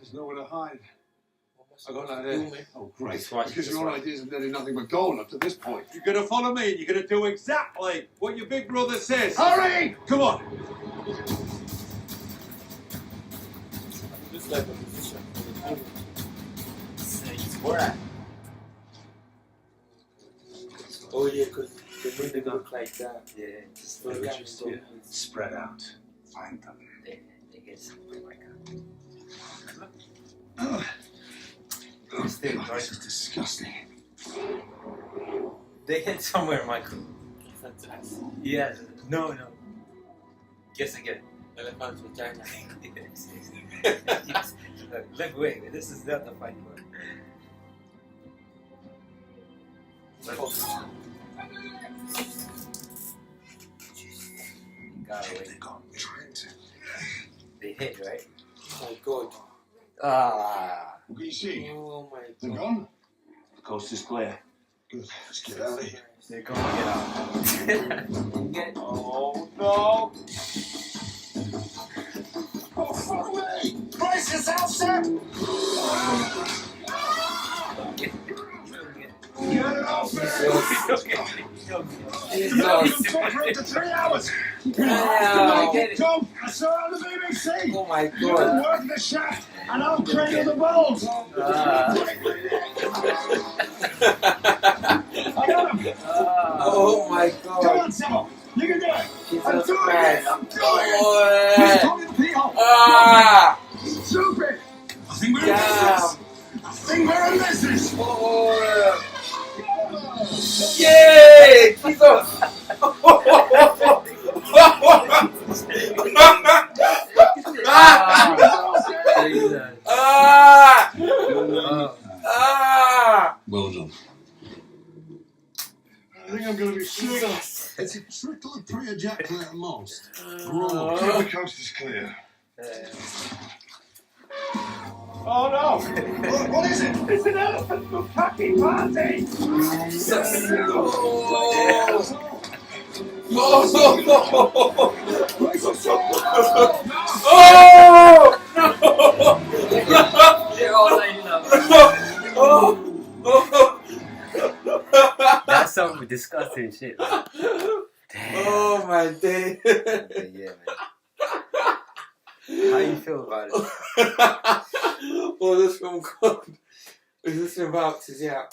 There's nowhere to hide. I got an idea. Oh, great. Right, Because that's your right. ideas have nearly nothing but gold up to this point. You're gonna follow me, and you're gonna do exactly what your big brother says. Hurry! Come on. Just like a musician. It's what? Oh yeah, because they made it look like that. Yeah, just So that just, was yeah. Spread out. Find them. they get something like that. Ugh. Still, God, this is disgusting. they hit somewhere, Michael. fantastic. Yes. No. Guess again. Elephant's vagina. Yes. Look, wait. This is not the funny one. Got away. They're gone. Trying to. They hit, right? Oh my god. Ah. What can you see? Oh my They're god. gone? The coast is clear. Good. Let's get out of here. They're gonna get out. Get. Oh no! Oh, fuck me! Brace yourself, sir! Get it off there! You've been for up to 3 hours! Yeah, get it. Come! I saw it on the BBC! Oh my You god. work the shaft, and I'll cradle the balls! I got him! Oh my Come god. on, Simon! You can do it! I'm Jesus doing Christ. it! I'm doing it! Oh, He's coming to pee hole! ah! Stupid! I think we're in Damn. business! I think we're in business! Oh. Yay! Jesus! Jesus. Ah! Oh. Ah! Well done. I think I'm going to be sick. Jesus. It's a trickle of pre-ejaculate at most. Oh. The coast is clear. Oh no! What is it? It's an elephant bukkake party! Jesus. Oh. Oh. Oh. They're all lining up. Oh. That's some disgusting shit. Man. Damn. Oh my day. Yeah, man. How you feel about it? Oh, this film called. Is this about to yeah?